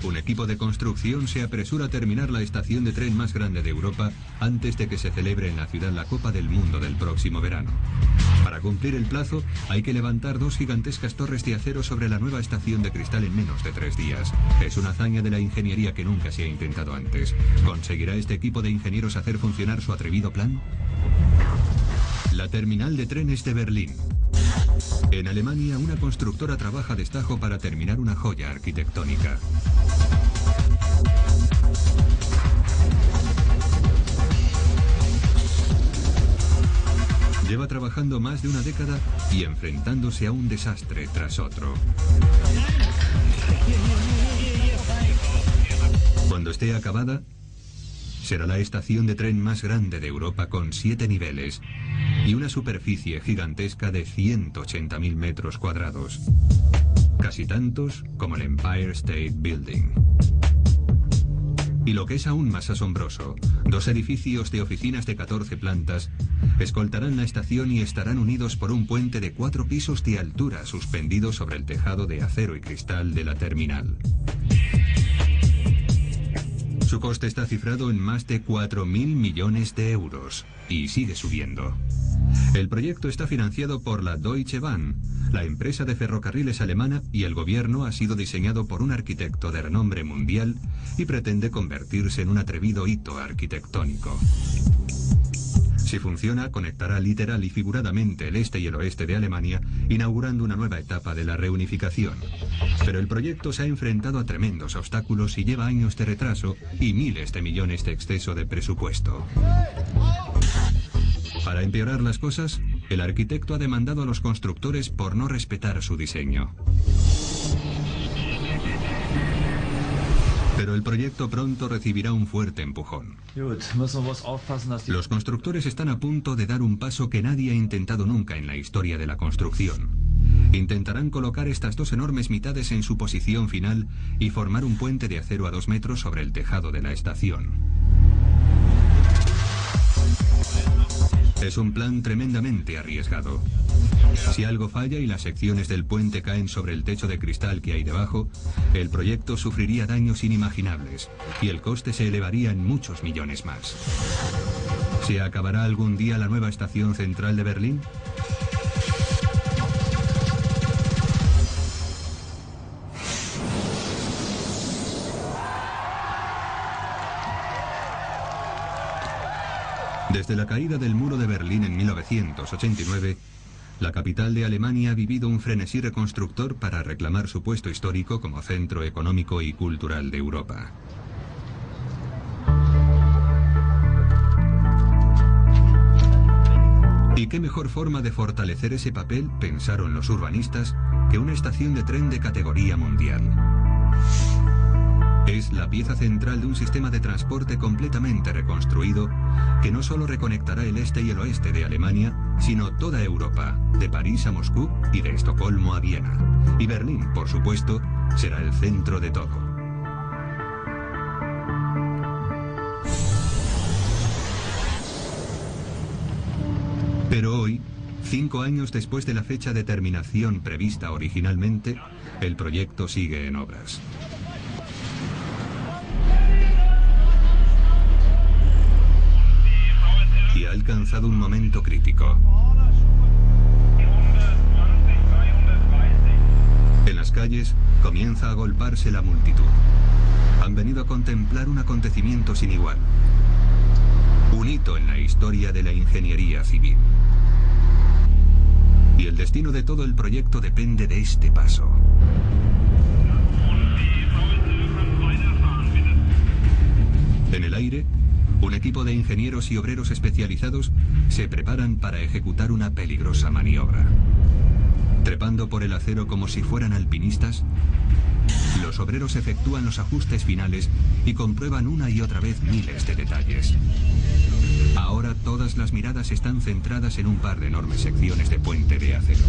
un equipo de construcción se apresura a terminar la estación de tren más grande de Europa antes de que se celebre en la ciudad la Copa del Mundo del próximo verano. Para cumplir el plazo, hay que levantar 2 gigantescas torres de acero sobre la nueva estación de cristal en menos de 3 días. Es una hazaña de la ingeniería que nunca se ha intentado antes. ¿Conseguirá este equipo de ingenieros hacer funcionar su atrevido plan? La terminal de trenes de Berlín. En Alemania, una constructora trabaja a destajo para terminar una joya arquitectónica. Lleva trabajando más de una década y enfrentándose a un desastre tras otro. Cuando esté acabada, será la estación de tren más grande de Europa con 7 niveles y una superficie gigantesca de 180.000 metros cuadrados. Casi tantos como el Empire State Building. Y lo que es aún más asombroso, 2 edificios de oficinas de 14 plantas escoltarán la estación y estarán unidos por un puente de 4 pisos de altura suspendido sobre el tejado de acero y cristal de la terminal. Su coste está cifrado en más de 4.000 millones de euros y sigue subiendo. El proyecto está financiado por la Deutsche Bahn, la empresa de ferrocarriles alemana, y el gobierno ha sido diseñado por un arquitecto de renombre mundial y pretende convertirse en un atrevido hito arquitectónico. Si funciona, conectará literal y figuradamente el este y el oeste de Alemania, inaugurando una nueva etapa de la reunificación. Pero el proyecto se ha enfrentado a tremendos obstáculos y lleva años de retraso y miles de millones de exceso de presupuesto. Para empeorar las cosas, el arquitecto ha demandado a los constructores por no respetar su diseño. Pero el proyecto pronto recibirá un fuerte empujón. Los constructores están a punto de dar un paso que nadie ha intentado nunca en la historia de la construcción. Intentarán colocar estas 2 enormes mitades en su posición final y formar un puente de acero a 2 metros sobre el tejado de la estación. Es un plan tremendamente arriesgado. Si algo falla y las secciones del puente caen sobre el techo de cristal que hay debajo, el proyecto sufriría daños inimaginables y el coste se elevaría en muchos millones más. ¿Se acabará algún día la nueva estación central de Berlín? Desde la caída del muro de Berlín en 1989, la capital de Alemania ha vivido un frenesí reconstructor para reclamar su puesto histórico como centro económico y cultural de Europa. ¿Y qué mejor forma de fortalecer ese papel, pensaron los urbanistas, que una estación de tren de categoría mundial? Es la pieza central de un sistema de transporte completamente reconstruido que no solo reconectará el este y el oeste de Alemania, sino toda Europa, de París a Moscú y de Estocolmo a Viena. Y Berlín, por supuesto, será el centro de todo. Pero hoy, 5 años después de la fecha de terminación prevista originalmente, el proyecto sigue en obras. Y ha alcanzado un momento crítico. En las calles comienza a agolparse la multitud. Han venido a contemplar un acontecimiento sin igual. Un hito en la historia de la ingeniería civil. Y el destino de todo el proyecto depende de este paso. En el aire, un equipo de ingenieros y obreros especializados se preparan para ejecutar una peligrosa maniobra. Trepando por el acero como si fueran alpinistas, los obreros efectúan los ajustes finales y comprueban una y otra vez miles de detalles. Ahora todas las miradas están centradas en un par de enormes secciones de puente de acero.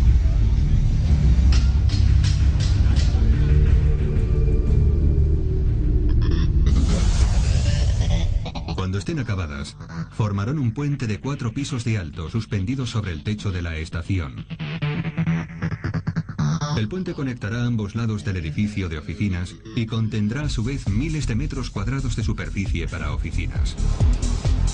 Cuando estén acabadas, formarán un puente de 4 pisos de alto suspendido sobre el techo de la estación. El puente conectará ambos lados del edificio de oficinas y contendrá a su vez miles de metros cuadrados de superficie para oficinas.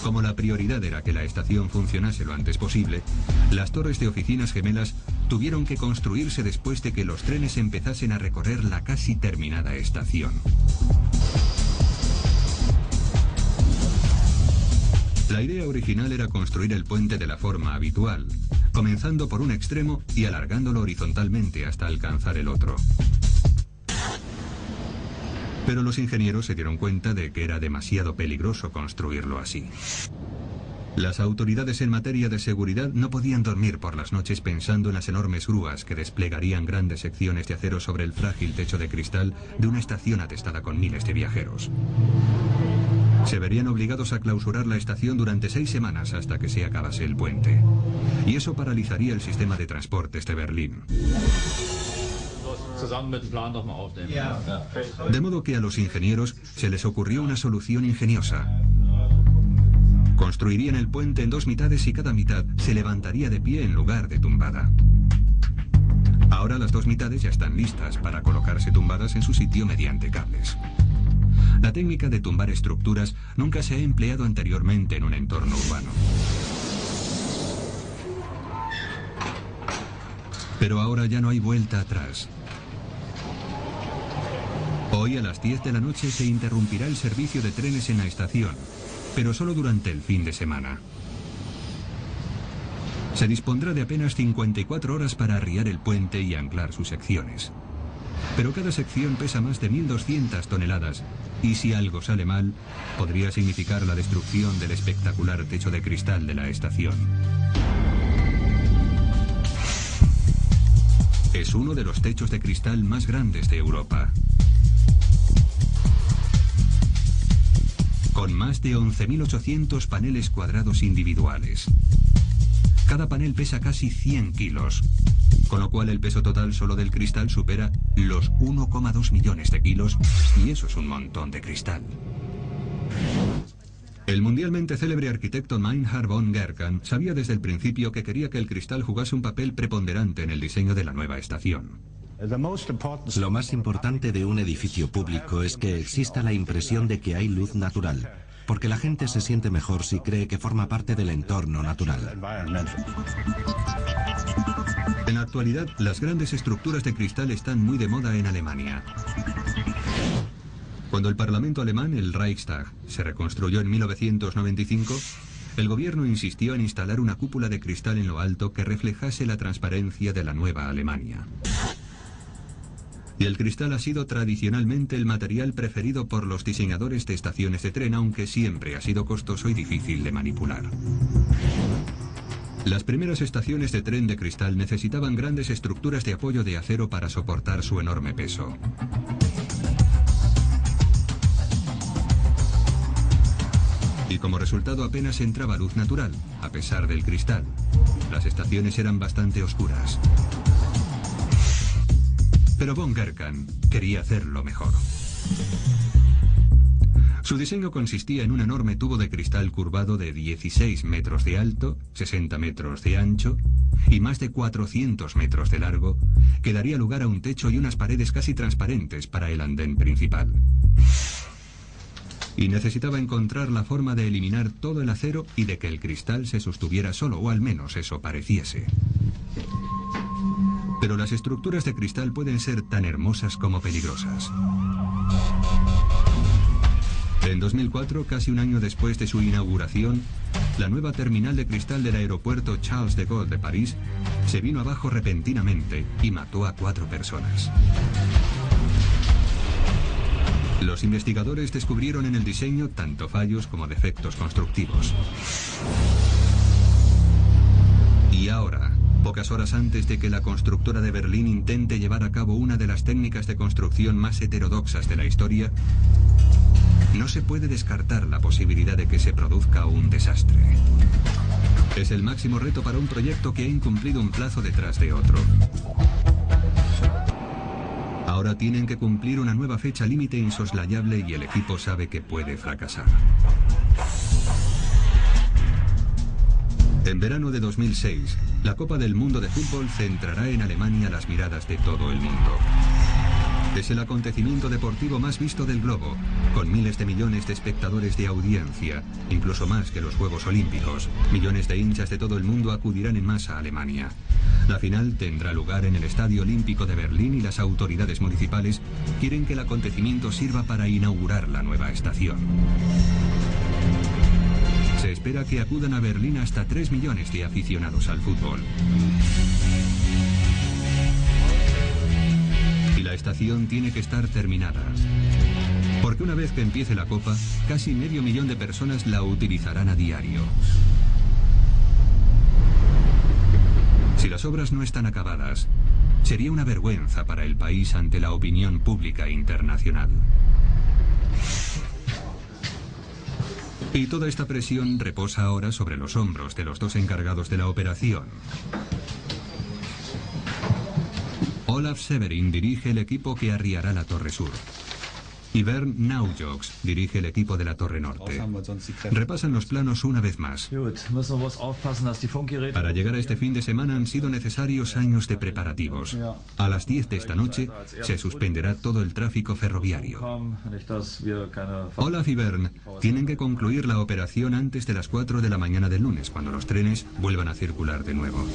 Como la prioridad era que la estación funcionase lo antes posible, las torres de oficinas gemelas tuvieron que construirse después de que los trenes empezasen a recorrer la casi terminada estación. La idea original era construir el puente de la forma habitual, comenzando por un extremo y alargándolo horizontalmente hasta alcanzar el otro. Pero los ingenieros se dieron cuenta de que era demasiado peligroso construirlo así. Las autoridades en materia de seguridad no podían dormir por las noches pensando en las enormes grúas que desplegarían grandes secciones de acero sobre el frágil techo de cristal de una estación atestada con miles de viajeros. Se verían obligados a clausurar la estación durante 6 semanas hasta que se acabase el puente. Y eso paralizaría el sistema de transportes de Berlín. De modo que a los ingenieros se les ocurrió una solución ingeniosa. Construirían el puente en 2 mitades y cada mitad se levantaría de pie en lugar de tumbada. Ahora las 2 mitades ya están listas para colocarse tumbadas en su sitio mediante cables. La técnica de tumbar estructuras nunca se ha empleado anteriormente en un entorno urbano. Pero ahora ya no hay vuelta atrás. Hoy a las 10 de la noche se interrumpirá el servicio de trenes en la estación, pero solo durante el fin de semana. Se dispondrá de apenas 54 horas para arriar el puente y anclar sus secciones. Pero cada sección pesa más de 1.200 toneladas y si algo sale mal, podría significar la destrucción del espectacular techo de cristal de la estación. Es uno de los techos de cristal más grandes de Europa. Con más de 11.800 paneles cuadrados individuales. Cada panel pesa casi 100 kilos, con lo cual el peso total solo del cristal supera los 1,2 millones de kilos, y eso es un montón de cristal. El mundialmente célebre arquitecto Meinhard von Gerkan sabía desde el principio que quería que el cristal jugase un papel preponderante en el diseño de la nueva estación. Lo más importante de un edificio público es que exista la impresión de que hay luz natural, porque la gente se siente mejor si cree que forma parte del entorno natural. En la actualidad, las grandes estructuras de cristal están muy de moda en Alemania. Cuando el Parlamento alemán, el Reichstag, se reconstruyó en 1995, el gobierno insistió en instalar una cúpula de cristal en lo alto que reflejase la transparencia de la nueva Alemania. Y el cristal ha sido tradicionalmente el material preferido por los diseñadores de estaciones de tren, aunque siempre ha sido costoso y difícil de manipular. Las primeras estaciones de tren de cristal necesitaban grandes estructuras de apoyo de acero para soportar su enorme peso. Y como resultado apenas entraba luz natural, a pesar del cristal. Las estaciones eran bastante oscuras. Pero von Gerkan quería hacerlo mejor. Su diseño consistía en un enorme tubo de cristal curvado de 16 metros de alto, 60 metros de ancho y más de 400 metros de largo, que daría lugar a un techo y unas paredes casi transparentes para el andén principal. Y necesitaba encontrar la forma de eliminar todo el acero y de que el cristal se sostuviera solo, o al menos eso pareciese. Pero las estructuras de cristal pueden ser tan hermosas como peligrosas. En 2004, casi un año después de su inauguración, la nueva terminal de cristal del aeropuerto Charles de Gaulle de París se vino abajo repentinamente y mató a 4 personas. Los investigadores descubrieron en el diseño tanto fallos como defectos constructivos. Y ahora, pocas horas antes de que la constructora de Berlín intente llevar a cabo una de las técnicas de construcción más heterodoxas de la historia, no se puede descartar la posibilidad de que se produzca un desastre. Es el máximo reto para un proyecto que ha incumplido un plazo detrás de otro. Ahora tienen que cumplir una nueva fecha límite insoslayable y el equipo sabe que puede fracasar. En verano de 2006, la Copa del Mundo de Fútbol centrará en Alemania las miradas de todo el mundo. Es el acontecimiento deportivo más visto del globo, con miles de millones de espectadores de audiencia, incluso más que los Juegos Olímpicos. Millones de hinchas de todo el mundo acudirán en masa a Alemania. La final tendrá lugar en el Estadio Olímpico de Berlín y las autoridades municipales quieren que el acontecimiento sirva para inaugurar la nueva estación. Se espera que acudan a Berlín hasta 3 millones de aficionados al fútbol. Y la estación tiene que estar terminada, porque una vez que empiece la Copa, casi medio millón de personas la utilizarán a diario. Si las obras no están acabadas, sería una vergüenza para el país ante la opinión pública internacional. Y toda esta presión reposa ahora sobre los hombros de los dos encargados de la operación. Olaf Severin dirige el equipo que arriará la Torre Sur. Y Bernd Naujoks dirige el equipo de la Torre Norte. Repasan los planos una vez más. Para llegar a este fin de semana han sido necesarios años de preparativos. A las 10 de esta noche se suspenderá todo el tráfico ferroviario. Olaf y Bernd tienen que concluir la operación antes de las 4 de la mañana del lunes, cuando los trenes vuelvan a circular de nuevo.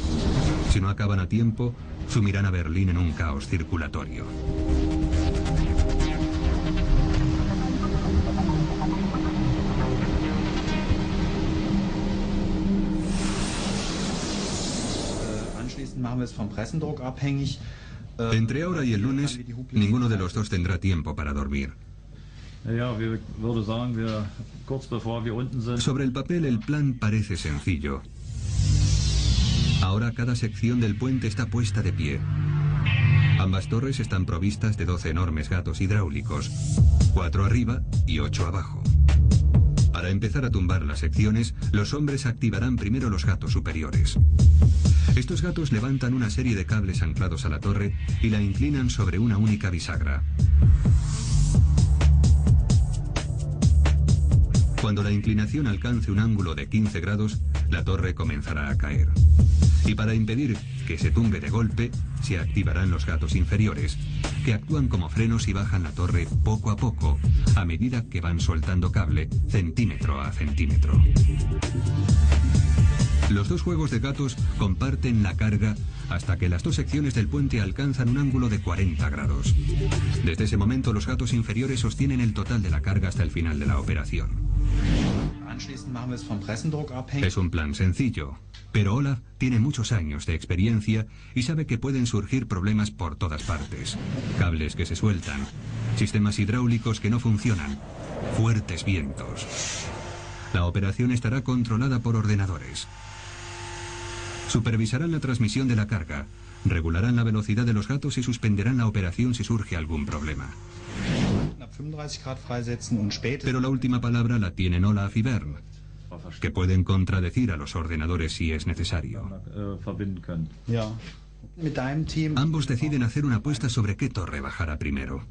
Si no acaban a tiempo, sumirán a Berlín en un caos circulatorio. Entre ahora y el lunes, ninguno de los dos tendrá tiempo para dormir. Sobre el papel, el plan parece sencillo. Ahora cada sección del puente está puesta de pie. Ambas torres están provistas de 12 enormes gatos hidráulicos, 4 arriba y 8 abajo. Para empezar a tumbar las secciones, los hombres activarán primero los gatos superiores. Estos gatos levantan una serie de cables anclados a la torre y la inclinan sobre una única bisagra. Cuando la inclinación alcance un ángulo de 15 grados, la torre comenzará a caer. Y para impedir que se tumbe de golpe, se activarán los gatos inferiores, que actúan como frenos y bajan la torre poco a poco, a medida que van soltando cable centímetro a centímetro. Los dos juegos de gatos comparten la carga hasta que las dos secciones del puente alcanzan un ángulo de 40 grados. Desde ese momento los gatos inferiores sostienen el total de la carga hasta el final de la operación. Es un plan sencillo, pero Olaf tiene muchos años de experiencia y sabe que pueden surgir problemas por todas partes. Cables que se sueltan, sistemas hidráulicos que no funcionan, fuertes vientos. La operación estará controlada por ordenadores. Supervisarán la transmisión de la carga, regularán la velocidad de los gatos y suspenderán la operación si surge algún problema. Pero la última palabra la tienen Olaf y Bernd, que pueden contradecir a los ordenadores si es necesario. Ambos deciden hacer una apuesta sobre qué torre bajará primero.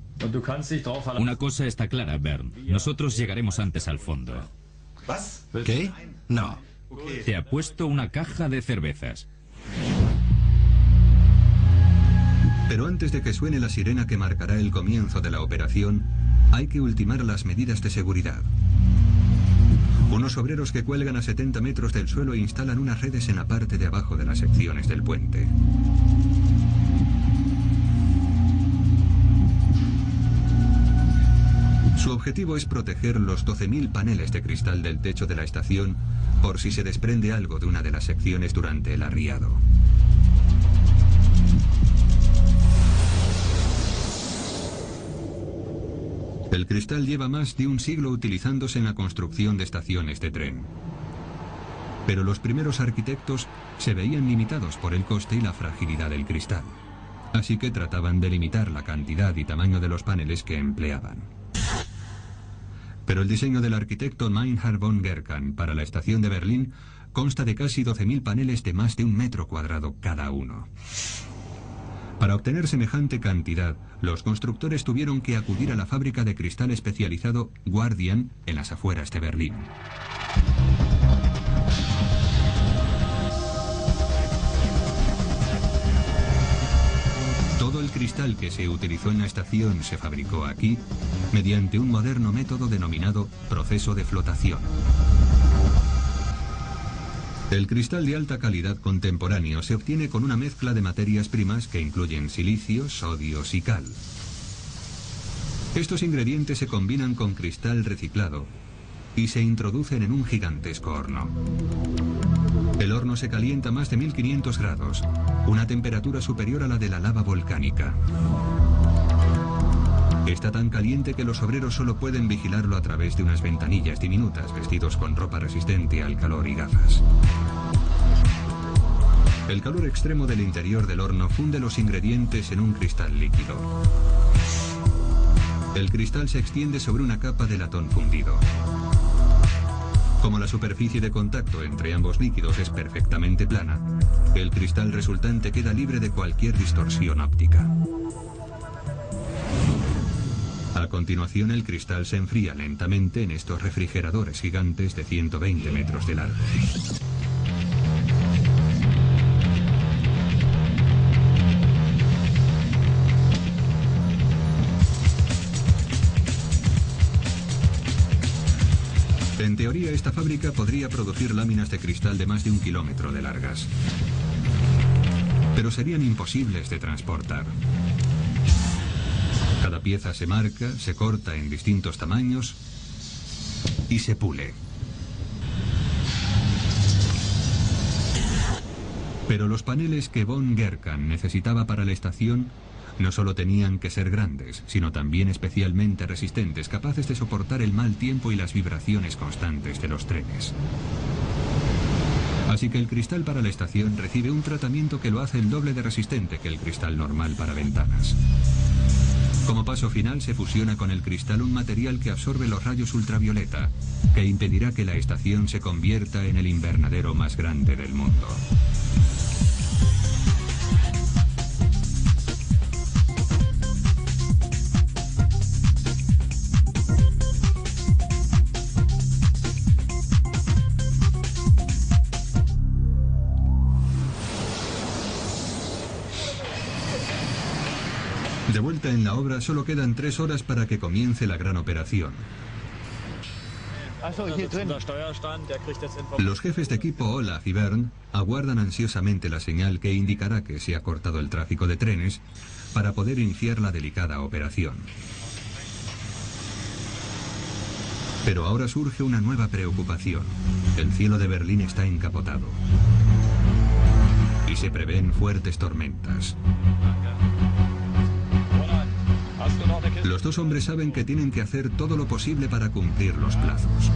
Una cosa está clara, Bernd. Nosotros llegaremos antes al fondo. ¿Qué? No. Te apuesto una caja de cervezas. Pero antes de que suene la sirena que marcará el comienzo de la operación, hay que ultimar las medidas de seguridad. Unos obreros que cuelgan a 70 metros del suelo e instalan unas redes en la parte de abajo de las secciones del puente. Su objetivo es proteger los 12.000 paneles de cristal del techo de la estación por si se desprende algo de una de las secciones durante el arriado. El cristal lleva más de un siglo utilizándose en la construcción de estaciones de tren. Pero los primeros arquitectos se veían limitados por el coste y la fragilidad del cristal. Así que trataban de limitar la cantidad y tamaño de los paneles que empleaban. Pero el diseño del arquitecto Meinhard von Gerkan para la estación de Berlín consta de casi 12.000 paneles de más de 1 metro cuadrado cada uno. Para obtener semejante cantidad, los constructores tuvieron que acudir a la fábrica de cristal especializado Guardian en las afueras de Berlín. cristal que se utilizó en la estación se fabricó aquí mediante un moderno método denominado proceso de flotación. El cristal de alta calidad contemporáneo se obtiene con una mezcla de materias primas que incluyen silicio, sodios y cal. Estos ingredientes se combinan con cristal reciclado y se introducen en un gigantesco horno. El horno se calienta a más de 1500 grados, una temperatura superior a la de la lava volcánica. Está tan caliente que los obreros solo pueden vigilarlo a través de unas ventanillas diminutas, vestidos con ropa resistente al calor y gafas. El calor extremo del interior del horno funde los ingredientes en un cristal líquido. El cristal se extiende sobre una capa de latón fundido. Como la superficie de contacto entre ambos líquidos es perfectamente plana, el cristal resultante queda libre de cualquier distorsión óptica. A continuación, el cristal se enfría lentamente en estos refrigeradores gigantes de 120 metros de largo. En teoría, esta fábrica podría producir láminas de cristal de más de 1 kilómetro de largas. Pero serían imposibles de transportar. Cada pieza se marca, se corta en distintos tamaños y se pule. Pero los paneles que von Gerkan necesitaba para la estación no solo tenían que ser grandes, sino también especialmente resistentes, capaces de soportar el mal tiempo y las vibraciones constantes de los trenes. Así que el cristal para la estación recibe un tratamiento que lo hace el doble de resistente que el cristal normal para ventanas. Como paso final, se fusiona con el cristal un material que absorbe los rayos ultravioleta, que impedirá que la estación se convierta en el invernadero más grande del mundo. De vuelta en la obra, solo quedan 3 horas para que comience la gran operación. Los jefes de equipo Olaf y Bernd aguardan ansiosamente la señal que indicará que se ha cortado el tráfico de trenes para poder iniciar la delicada operación. Pero ahora surge una nueva preocupación. El cielo de Berlín está encapotado y se prevén fuertes tormentas. Los dos hombres saben que tienen que hacer todo lo posible para cumplir los plazos.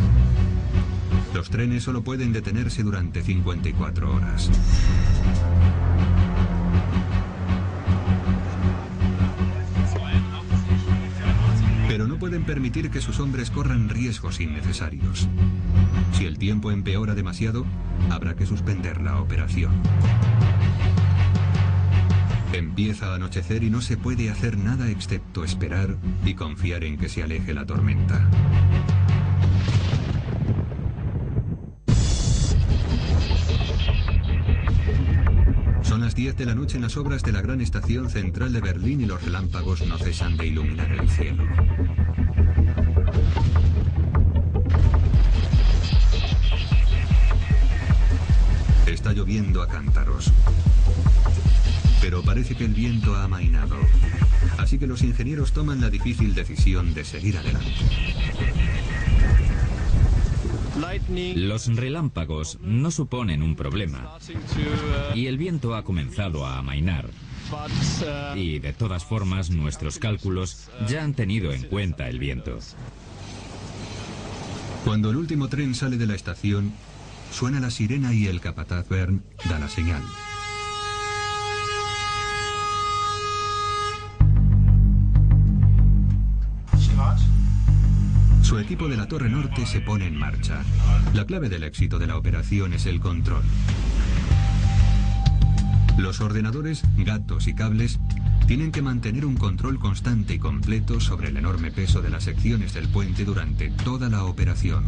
Los trenes solo pueden detenerse durante 54 horas. Pero no pueden permitir que sus hombres corran riesgos innecesarios. Si el tiempo empeora demasiado, habrá que suspender la operación. Empieza a anochecer y no se puede hacer nada excepto esperar y confiar en que se aleje la tormenta. Son las 10 de la noche en las obras de la gran estación central de Berlín y los relámpagos no cesan de iluminar el cielo. Está lloviendo a cántaros. Pero parece que el viento ha amainado. Así que los ingenieros toman la difícil decisión de seguir adelante. Los relámpagos no suponen un problema. Y el viento ha comenzado a amainar. Y de todas formas, nuestros cálculos ya han tenido en cuenta el viento. Cuando el último tren sale de la estación, suena la sirena y el capataz Bernd da la señal. Su equipo de la Torre Norte se pone en marcha. La clave del éxito de la operación es el control. Los ordenadores, gatos y cables tienen que mantener un control constante y completo sobre el enorme peso de las secciones del puente durante toda la operación.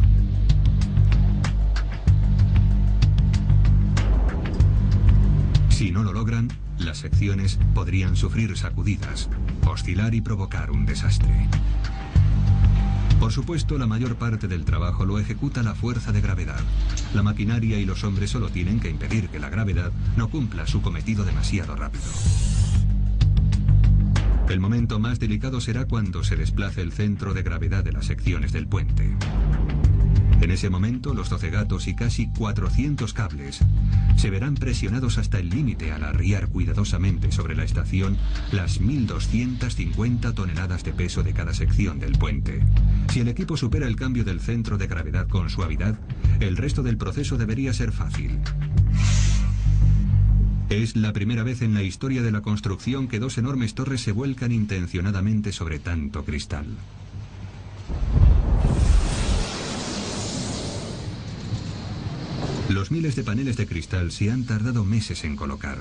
Si no lo logran, las secciones podrían sufrir sacudidas, oscilar y provocar un desastre. Por supuesto, la mayor parte del trabajo lo ejecuta la fuerza de gravedad. La maquinaria y los hombres solo tienen que impedir que la gravedad no cumpla su cometido demasiado rápido. El momento más delicado será cuando se desplace el centro de gravedad de las secciones del puente. En ese momento, los 12 gatos y casi 400 cables se verán presionados hasta el límite al arriar cuidadosamente sobre la estación las 1.250 toneladas de peso de cada sección del puente. Si el equipo supera el cambio del centro de gravedad con suavidad, el resto del proceso debería ser fácil. Es la primera vez en la historia de la construcción que dos enormes torres se vuelcan intencionadamente sobre tanto cristal. Los miles de paneles de cristal se han tardado meses en colocar.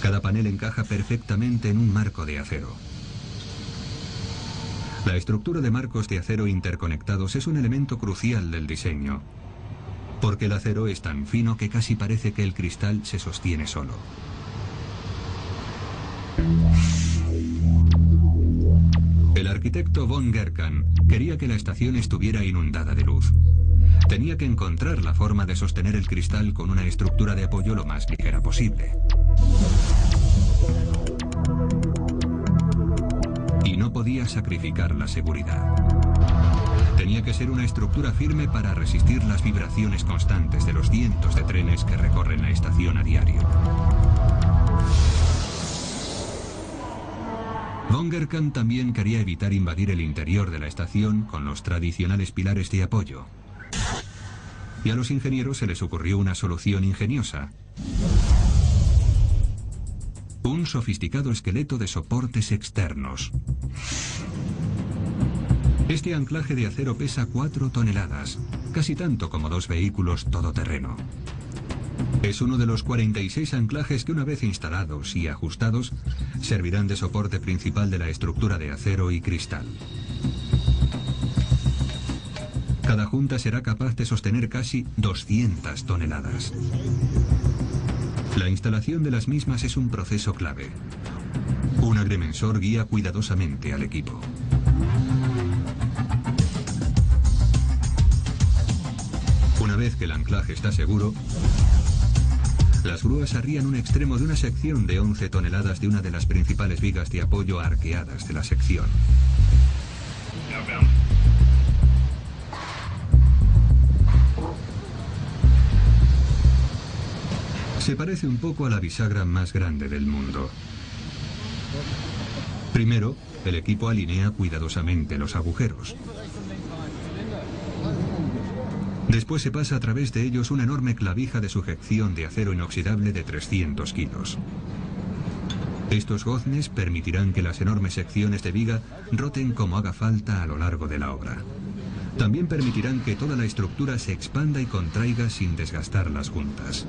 Cada panel encaja perfectamente en un marco de acero. La estructura de marcos de acero interconectados es un elemento crucial del diseño, porque el acero es tan fino que casi parece que el cristal se sostiene solo. El arquitecto von Gerkan quería que la estación estuviera inundada de luz. Tenía que encontrar la forma de sostener el cristal con una estructura de apoyo lo más ligera posible. Y no podía sacrificar la seguridad. Tenía que ser una estructura firme para resistir las vibraciones constantes de los cientos de trenes que recorren la estación a diario. Von Gerkan también quería evitar invadir el interior de la estación con los tradicionales pilares de apoyo. Y a los ingenieros se les ocurrió una solución ingeniosa. Un sofisticado esqueleto de soportes externos. Este anclaje de acero pesa 4 toneladas, casi tanto como 2 vehículos todoterreno. Es uno de los 46 anclajes que, una vez instalados y ajustados, servirán de soporte principal de la estructura de acero y cristal. Cada junta será capaz de sostener casi 200 toneladas. La instalación de las mismas es un proceso clave. Un agrimensor guía cuidadosamente al equipo. Una vez que el anclaje está seguro, las grúas arrían un extremo de una sección de 11 toneladas de una de las principales vigas de apoyo arqueadas de la sección. Se parece un poco a la bisagra más grande del mundo. Primero, el equipo alinea cuidadosamente los agujeros. Después se pasa a través de ellos una enorme clavija de sujeción de acero inoxidable de 300 kilos. Estos goznes permitirán que las enormes secciones de viga roten como haga falta a lo largo de la obra. También permitirán que toda la estructura se expanda y contraiga sin desgastar las juntas.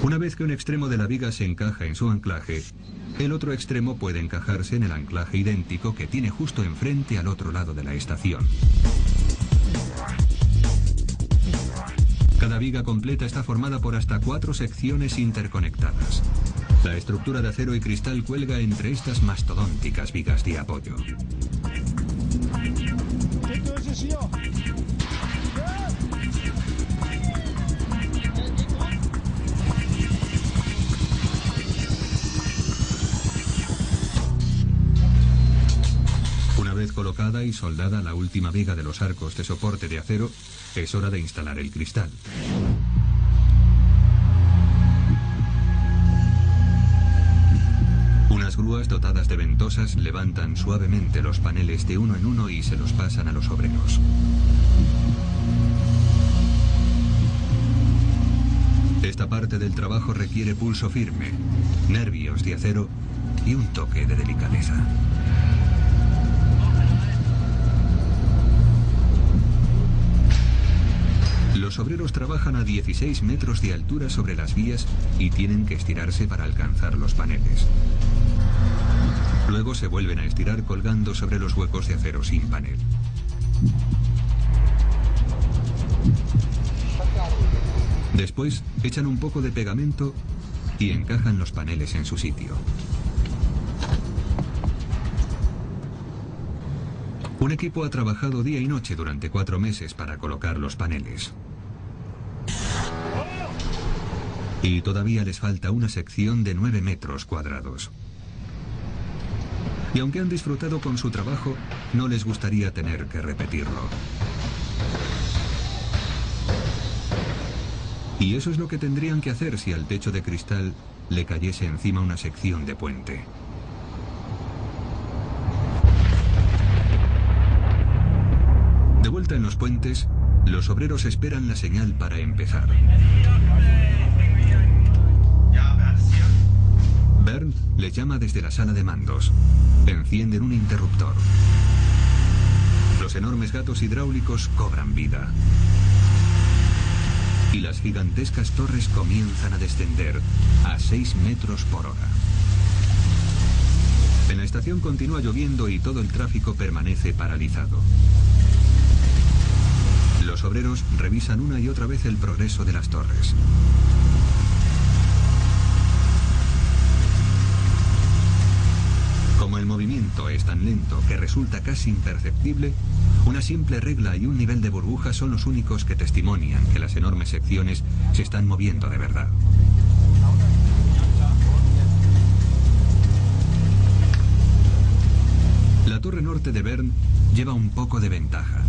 Una vez que un extremo de la viga se encaja en su anclaje, el otro extremo puede encajarse en el anclaje idéntico que tiene justo enfrente al otro lado de la estación. Cada viga completa está formada por hasta 4 secciones interconectadas. La estructura de acero y cristal cuelga entre estas mastodónticas vigas de apoyo. Una vez colocada y soldada la última viga de los arcos de soporte de acero, es hora de instalar el cristal. Unas grúas dotadas de ventosas levantan suavemente los paneles de uno en uno y se los pasan a los obreros. Esta parte del trabajo requiere pulso firme, nervios de acero y un toque de delicadeza. Los obreros trabajan a 16 metros de altura sobre las vías y tienen que estirarse para alcanzar los paneles. Luego se vuelven a estirar colgando sobre los huecos de acero sin panel. Después echan un poco de pegamento y encajan los paneles en su sitio. Un equipo ha trabajado día y noche durante 4 meses para colocar los paneles. Y todavía les falta una sección de 9 metros cuadrados. Y aunque han disfrutado con su trabajo, no les gustaría tener que repetirlo. Y eso es lo que tendrían que hacer si al techo de cristal le cayese encima una sección de puente. De vuelta en los puentes, los obreros esperan la señal para empezar. Bernd les llama desde la sala de mandos. Encienden un interruptor. Los enormes gatos hidráulicos cobran vida. Y las gigantescas torres comienzan a descender a 6 metros por hora. En la estación continúa lloviendo y todo el tráfico permanece paralizado. Los obreros revisan una y otra vez el progreso de las torres. Como el movimiento es tan lento que resulta casi imperceptible, una simple regla y un nivel de burbuja son los únicos que testimonian que las enormes secciones se están moviendo de verdad. La torre norte de Bernd lleva un poco de ventaja.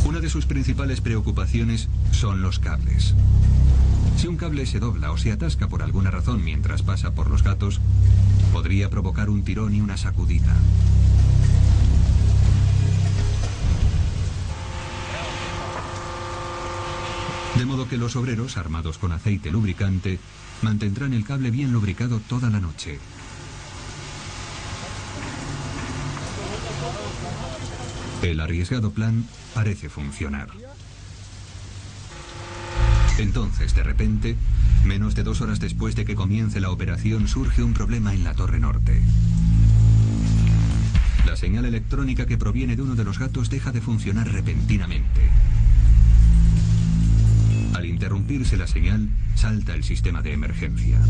Una de sus principales preocupaciones son los cables. Si un cable se dobla o se atasca por alguna razón mientras pasa por los gatos, podría provocar un tirón y una sacudida. De modo que los obreros, armados con aceite lubricante, mantendrán el cable bien lubricado toda la noche. El arriesgado plan parece funcionar. Entonces, de repente, menos de 2 horas después de que comience la operación, surge un problema en la torre norte. La señal electrónica que proviene de uno de los gatos deja de funcionar repentinamente. Al interrumpirse la señal, salta el sistema de emergencia.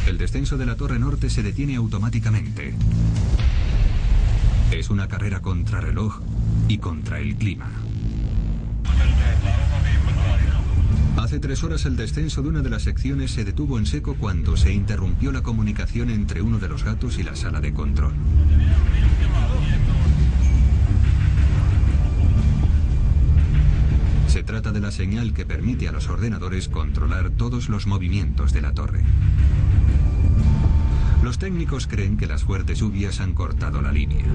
El descenso de la torre norte se detiene automáticamente. Es una carrera contrarreloj y contra el clima. Hace 3 horas el descenso de una de las secciones se detuvo en seco cuando se interrumpió la comunicación entre uno de los gatos y la sala de control. Se trata de la señal que permite a los ordenadores controlar todos los movimientos de la torre. Los técnicos creen que las fuertes lluvias han cortado la línea.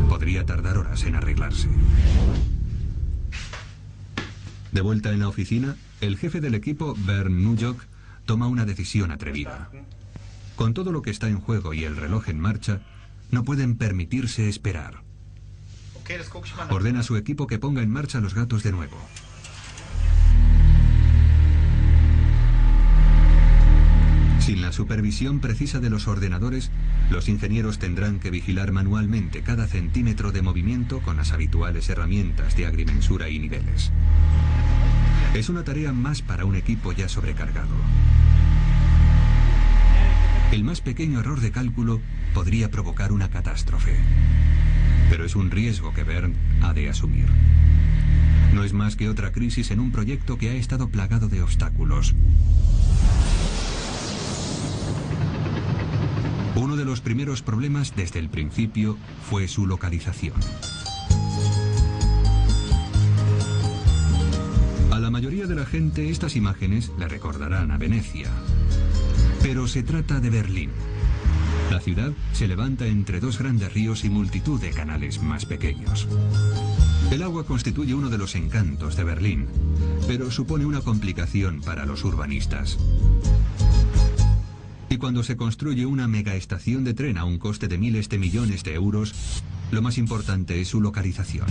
Podría tardar horas en arreglarse. De vuelta en la oficina, el jefe del equipo, Bernd Nujok, toma una decisión atrevida. Con todo lo que está en juego y el reloj en marcha, no pueden permitirse esperar. Ordena a su equipo que ponga en marcha los gatos de nuevo. Sin la supervisión precisa de los ordenadores, los ingenieros tendrán que vigilar manualmente cada centímetro de movimiento con las habituales herramientas de agrimensura y niveles. Es una tarea más para un equipo ya sobrecargado. El más pequeño error de cálculo podría provocar una catástrofe. Pero es un riesgo que Bernd ha de asumir. No es más que otra crisis en un proyecto que ha estado plagado de obstáculos. Uno de los primeros problemas desde el principio fue su localización. A la mayoría de la gente estas imágenes le recordarán a Venecia. Pero se trata de Berlín. La ciudad se levanta entre 2 grandes ríos y multitud de canales más pequeños. El agua constituye uno de los encantos de Berlín, pero supone una complicación para los urbanistas. Y cuando se construye una megaestación de tren a un coste de miles de millones de euros, lo más importante es su localización.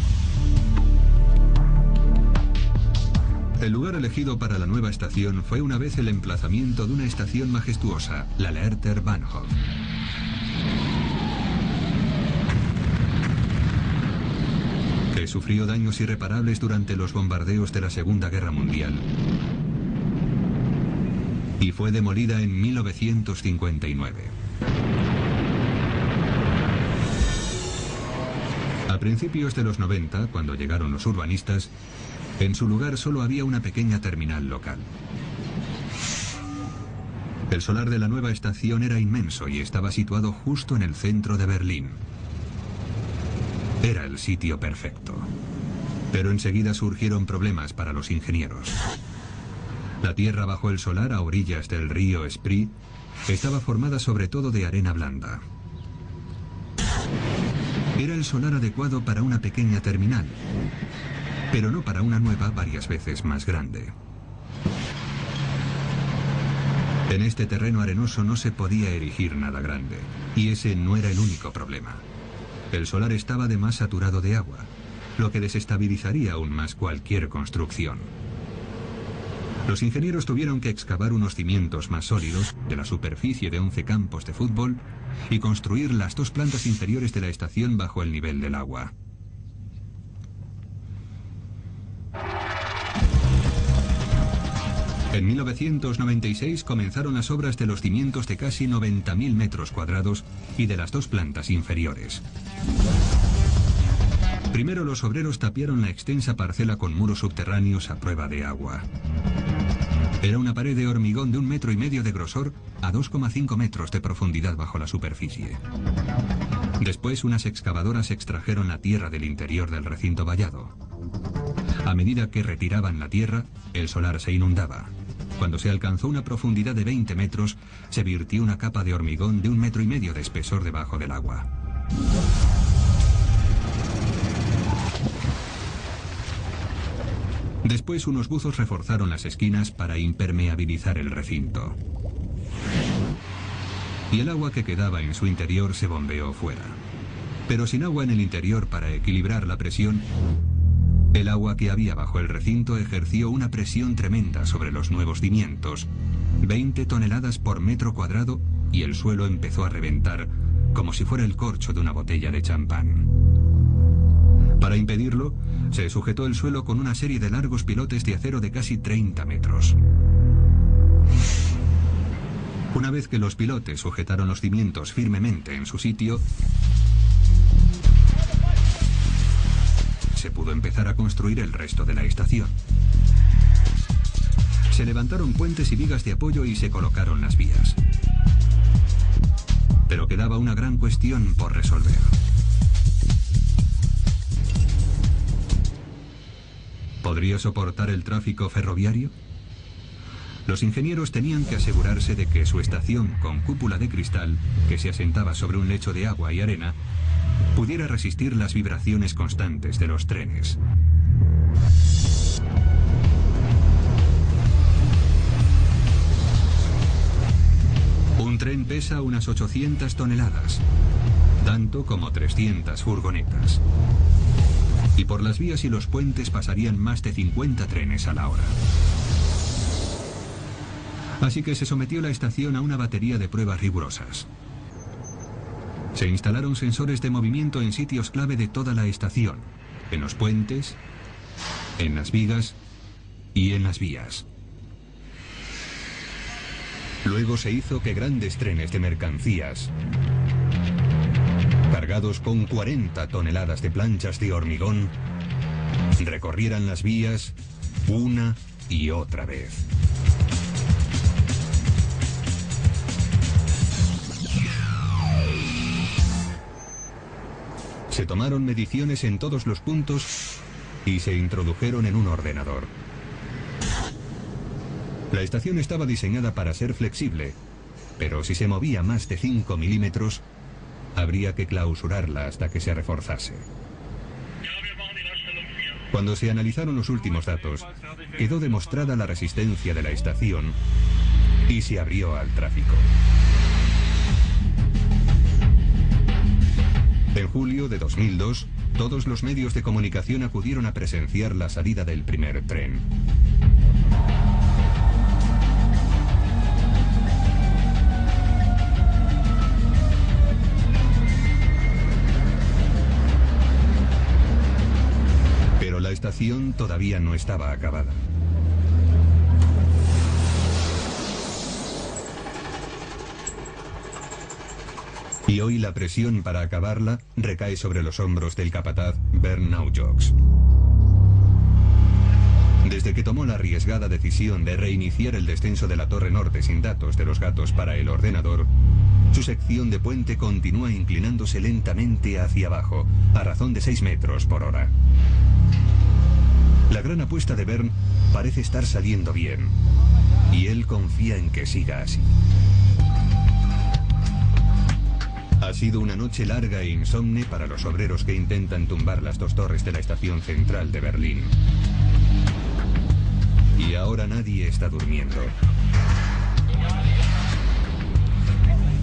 El lugar elegido para la nueva estación fue una vez el emplazamiento de una estación majestuosa, la Lehrter Bahnhof. Que sufrió daños irreparables durante los bombardeos de la Segunda Guerra Mundial y fue demolida en 1959. A principios de los 90, cuando llegaron los urbanistas, en su lugar solo había una pequeña terminal local. El solar de la nueva estación era inmenso y estaba situado justo en el centro de Berlín. Era el sitio perfecto. Pero enseguida surgieron problemas para los ingenieros. La tierra bajo el solar, a orillas del río Spree, estaba formada sobre todo de arena blanda. Era el solar adecuado para una pequeña terminal, pero no para una nueva varias veces más grande. En este terreno arenoso no se podía erigir nada grande, y ese no era el único problema. El solar estaba además saturado de agua, lo que desestabilizaría aún más cualquier construcción. Los ingenieros tuvieron que excavar unos cimientos más sólidos de la superficie de 11 campos de fútbol y construir las 2 plantas inferiores de la estación bajo el nivel del agua. En 1996 comenzaron las obras de los cimientos de casi 90.000 metros cuadrados y de las 2 plantas inferiores. Primero los obreros tapiaron la extensa parcela con muros subterráneos a prueba de agua. Era una pared de hormigón de 1,5 metros de grosor a 2,5 metros de profundidad bajo la superficie. Después unas excavadoras extrajeron la tierra del interior del recinto vallado. A medida que retiraban la tierra, el solar se inundaba. Cuando se alcanzó una profundidad de 20 metros, se virtió una capa de hormigón de 1,5 metros de espesor debajo del agua. Después unos buzos reforzaron las esquinas para impermeabilizar el recinto. Y el agua que quedaba en su interior se bombeó fuera. Pero sin agua en el interior para equilibrar la presión, el agua que había bajo el recinto ejerció una presión tremenda sobre los nuevos cimientos, 20 toneladas por metro cuadrado, y el suelo empezó a reventar como si fuera el corcho de una botella de champán. Para impedirlo, se sujetó el suelo con una serie de largos pilotes de acero de casi 30 metros. Una vez que los pilotes sujetaron los cimientos firmemente en su sitio, se pudo empezar a construir el resto de la estación. Se levantaron puentes y vigas de apoyo y se colocaron las vías. Pero quedaba una gran cuestión por resolver. ¿Podría soportar el tráfico ferroviario? Los ingenieros tenían que asegurarse de que su estación, con cúpula de cristal, que se asentaba sobre un lecho de agua y arena, pudiera resistir las vibraciones constantes de los trenes. Un tren pesa unas 800 toneladas, tanto como 300 furgonetas. Y por las vías y los puentes pasarían más de 50 trenes a la hora. Así que se sometió la estación a una batería de pruebas rigurosas. Se instalaron sensores de movimiento en sitios clave de toda la estación, en los puentes, en las vigas y en las vías. Luego se hizo que grandes trenes de mercancías, cargados con 40 toneladas de planchas de hormigón, recorrieran las vías una y otra vez. Se tomaron mediciones en todos los puntos y se introdujeron en un ordenador. La estación estaba diseñada para ser flexible, pero si se movía más de 5 milímetros, habría que clausurarla hasta que se reforzase. Cuando se analizaron los últimos datos, quedó demostrada la resistencia de la estación y se abrió al tráfico. En julio de 2002, todos los medios de comunicación acudieron a presenciar la salida del primer tren. estación todavía no estaba acabada. Y hoy la presión para acabarla recae sobre los hombros del capataz Bernd Naujoks. Desde que tomó la arriesgada decisión de reiniciar el descenso de la Torre Norte sin datos de los gatos para el ordenador, su sección de puente continúa inclinándose lentamente hacia abajo, a razón de 6 metros por hora. La gran apuesta de Bernd parece estar saliendo bien, y él confía en que siga así. Ha sido una noche larga e insomne para los obreros que intentan tumbar las 2 torres de la estación central de Berlín. Y ahora nadie está durmiendo.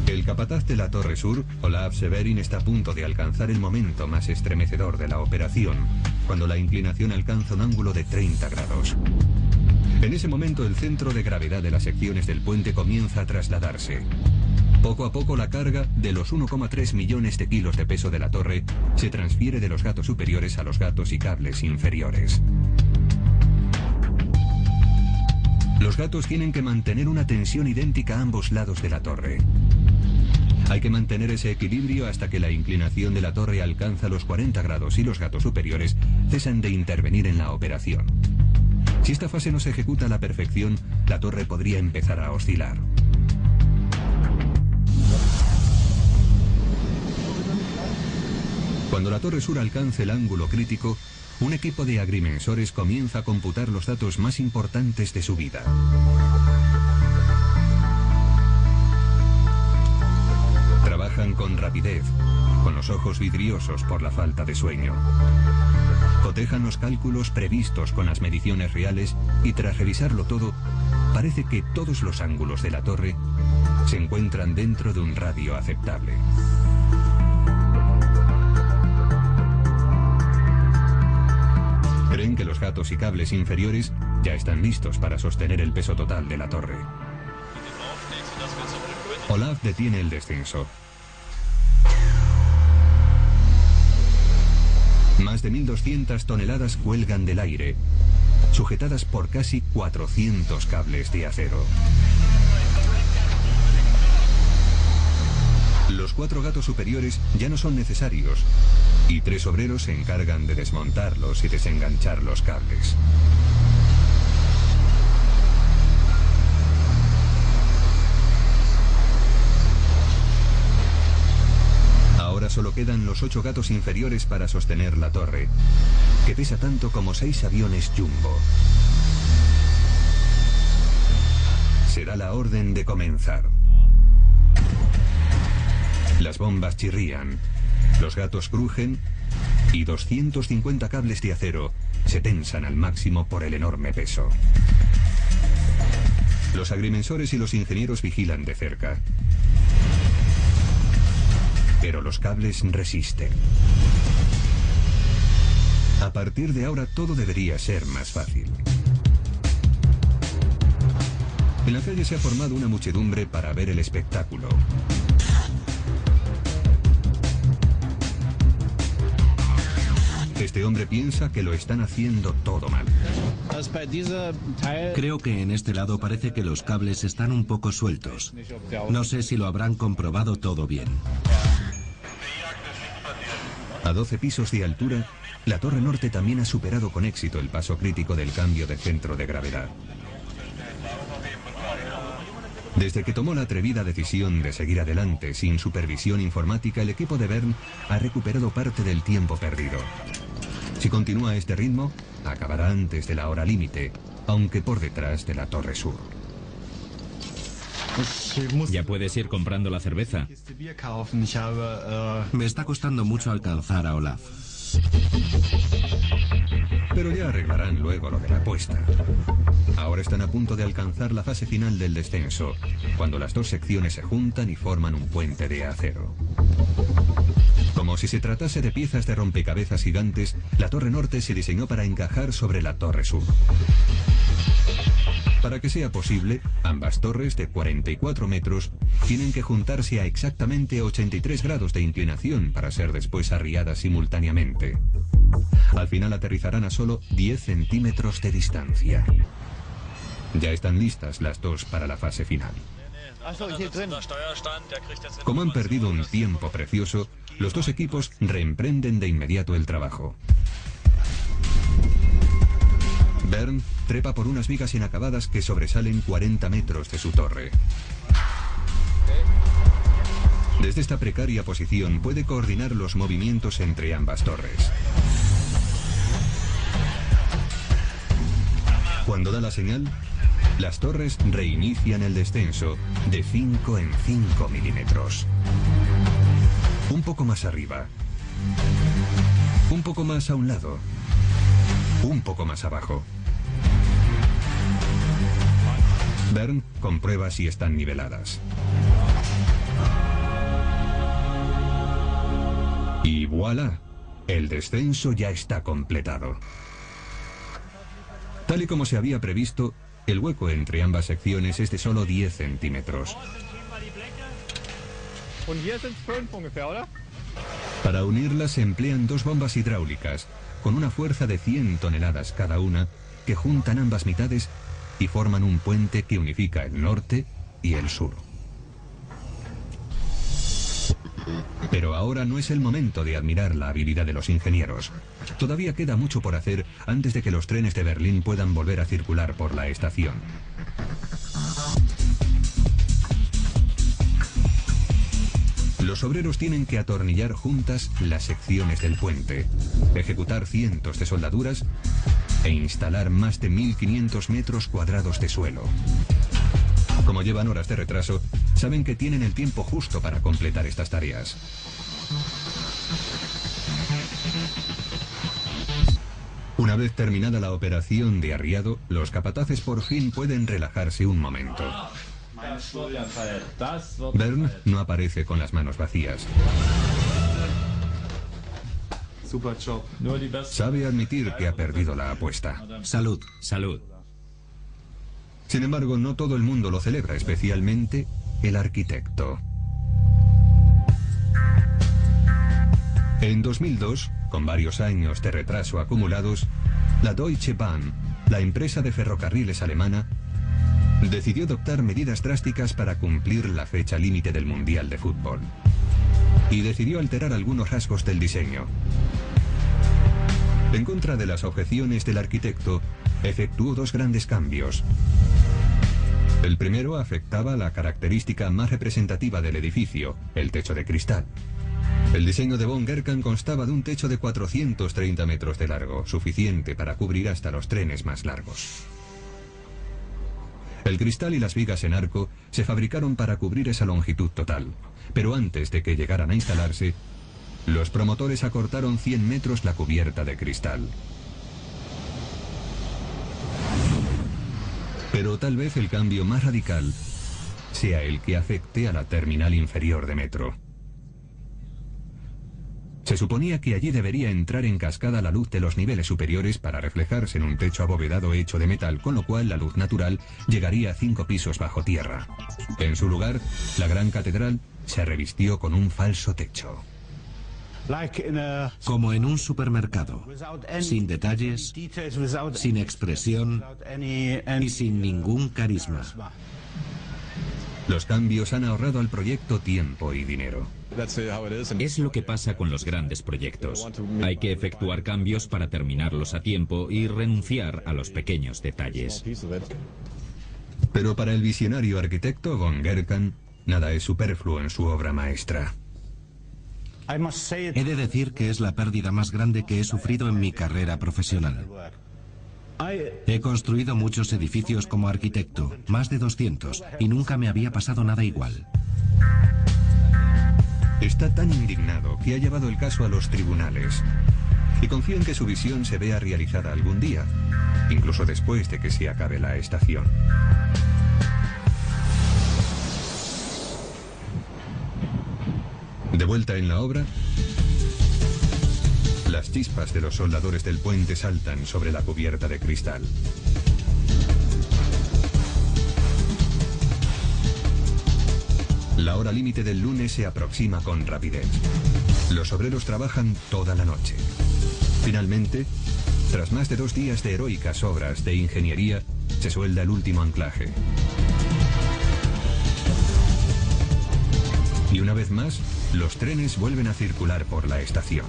El capataz de la Torre Sur, Olaf Severin, está a punto de alcanzar el momento más estremecedor de la operación, cuando la inclinación alcanza un ángulo de 30 grados. En ese momento el centro de gravedad de las secciones del puente comienza a trasladarse. Poco a poco la carga de los 1,3 millones de kilos de peso de la torre se transfiere de los gatos superiores a los gatos y cables inferiores. Los gatos tienen que mantener una tensión idéntica a ambos lados de la torre. Hay que mantener ese equilibrio hasta que la inclinación de la torre alcanza los 40 grados y los gatos superiores cesan de intervenir en la operación. Si esta fase no se ejecuta a la perfección, la torre podría empezar a oscilar. Cuando la Torre Sur alcance el ángulo crítico, un equipo de agrimensores comienza a computar los datos más importantes de su vida. Trabajan con rapidez, con los ojos vidriosos por la falta de sueño. Cotejan los cálculos previstos con las mediciones reales y tras revisarlo todo, parece que todos los ángulos de la torre se encuentran dentro de un radio aceptable. Creen que los gatos y cables inferiores ya están listos para sostener el peso total de la torre. Olaf detiene el descenso. Más de 1.200 toneladas cuelgan del aire, sujetadas por casi 400 cables de acero. Los 4 gatos superiores ya no son necesarios y 3 obreros se encargan de desmontarlos y desenganchar los cables. Ahora solo quedan los 8 gatos inferiores para sostener la torre, que pesa tanto como 6 aviones Jumbo. Será la orden de comenzar. Las bombas chirrían, los gatos crujen y 250 cables de acero se tensan al máximo por el enorme peso. Los agrimensores y los ingenieros vigilan de cerca. Pero los cables resisten. A partir de ahora todo debería ser más fácil. En la calle se ha formado una muchedumbre para ver el espectáculo. Este hombre piensa que lo están haciendo todo mal. Creo que en este lado parece que los cables están un poco sueltos. No sé si lo habrán comprobado todo bien. A 12 pisos de altura, la Torre Norte también ha superado con éxito el paso crítico del cambio de centro de gravedad. Desde que tomó la atrevida decisión de seguir adelante sin supervisión informática, el equipo de Bernd ha recuperado parte del tiempo perdido. Si continúa a este ritmo, acabará antes de la hora límite, aunque por detrás de la Torre Sur. Ya puedes ir comprando la cerveza. Me está costando mucho alcanzar a Olaf. Pero ya arreglarán luego lo de la apuesta. Ahora están a punto de alcanzar la fase final del descenso, cuando las 2 secciones se juntan y forman un puente de acero. Como si se tratase de piezas de rompecabezas gigantes, la Torre Norte se diseñó para encajar sobre la Torre Sur. Para que sea posible, ambas torres de 44 metros tienen que juntarse a exactamente 83 grados de inclinación para ser después arriadas simultáneamente. Al final aterrizarán a solo 10 centímetros de distancia. Ya están listas las dos para la fase final. Como han perdido un tiempo precioso, los dos equipos reemprenden de inmediato el trabajo. Bernd trepa por unas vigas inacabadas que sobresalen 40 metros de su torre. Desde esta precaria posición puede coordinar los movimientos entre ambas torres. Cuando da la señal, las torres reinician el descenso de 5 en 5 milímetros. Un poco más arriba. Un poco más a un lado. Un poco más abajo. Bernd comprueba si están niveladas. Y voilà, el descenso ya está completado. Tal y como se había previsto, el hueco entre ambas secciones es de solo 10 centímetros. Para unirlas se emplean dos bombas hidráulicas, con una fuerza de 100 toneladas cada una, que juntan ambas mitades y forman un puente que unifica el norte y el sur. Pero ahora no es el momento de admirar la habilidad de los ingenieros. Todavía queda mucho por hacer antes de que los trenes de Berlín puedan volver a circular por la estación. Los obreros tienen que atornillar juntas las secciones del puente, ejecutar cientos de soldaduras e instalar más de 1.500 metros cuadrados de suelo. Como llevan horas de retraso, saben que tienen el tiempo justo para completar estas tareas. Una vez terminada la operación de arriado, los capataces por fin pueden relajarse un momento. Bernd no aparece con las manos vacías. Sabe admitir que ha perdido la apuesta. Salud. Salud. Sin embargo, no todo el mundo lo celebra, especialmente el arquitecto. En 2002, con varios años de retraso acumulados, la Deutsche Bahn, la empresa de ferrocarriles alemana, decidió adoptar medidas drásticas para cumplir la fecha límite del Mundial de Fútbol. Y decidió alterar algunos rasgos del diseño. En contra de las objeciones del arquitecto, efectuó dos grandes cambios. El primero afectaba la característica más representativa del edificio, el techo de cristal. El diseño de von Gerkan constaba de un techo de 430 metros de largo, suficiente para cubrir hasta los trenes más largos. El cristal y las vigas en arco se fabricaron para cubrir esa longitud total, pero antes de que llegaran a instalarse, los promotores acortaron 100 metros la cubierta de cristal. Pero tal vez el cambio más radical sea el que afecte a la terminal inferior de metro. Se suponía que allí debería entrar en cascada la luz de los niveles superiores para reflejarse en un techo abovedado hecho de metal, con lo cual la luz natural llegaría a 5 pisos bajo tierra. En su lugar, la gran catedral se revistió con un falso techo. Como en un supermercado, sin detalles, sin expresión y sin ningún carisma. Los cambios han ahorrado al proyecto tiempo y dinero. Es lo que pasa con los grandes proyectos. Hay que efectuar cambios para terminarlos a tiempo y renunciar a los pequeños detalles. Pero para el visionario arquitecto von Gerkan, nada es superfluo en su obra maestra. He de decir que es la pérdida más grande que he sufrido en mi carrera profesional. He construido muchos edificios como arquitecto, más de 200, y nunca me había pasado nada igual. Está tan indignado que ha llevado el caso a los tribunales y confía en que su visión se vea realizada algún día, incluso después de que se acabe la estación. De vuelta en la obra, las chispas de los soldadores del puente saltan sobre la cubierta de cristal. La hora límite del lunes se aproxima con rapidez. Los obreros trabajan toda la noche. Finalmente, tras más de 2 días de heroicas obras de ingeniería, se suelda el último anclaje. Y una vez más, los trenes vuelven a circular por la estación.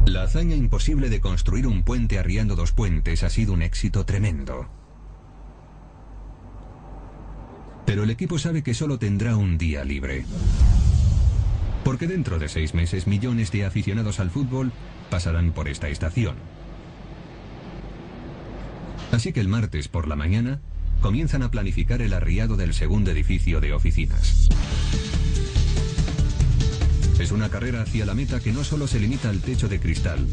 La hazaña imposible de construir un puente arriando 2 puentes ha sido un éxito tremendo. Pero el equipo sabe que solo tendrá un día libre. Porque dentro de 6 meses millones de aficionados al fútbol pasarán por esta estación. Así que el martes por la mañana comienzan a planificar el arriado del segundo edificio de oficinas. Es una carrera hacia la meta que no solo se limita al techo de cristal,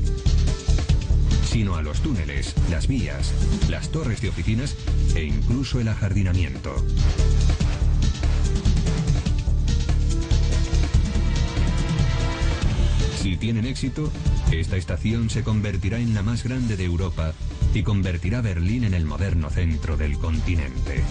sino a los túneles, las vías, las torres de oficinas e incluso el ajardinamiento. Si tienen éxito, esta estación se convertirá en la más grande de Europa y convertirá a Berlín en el moderno centro del continente.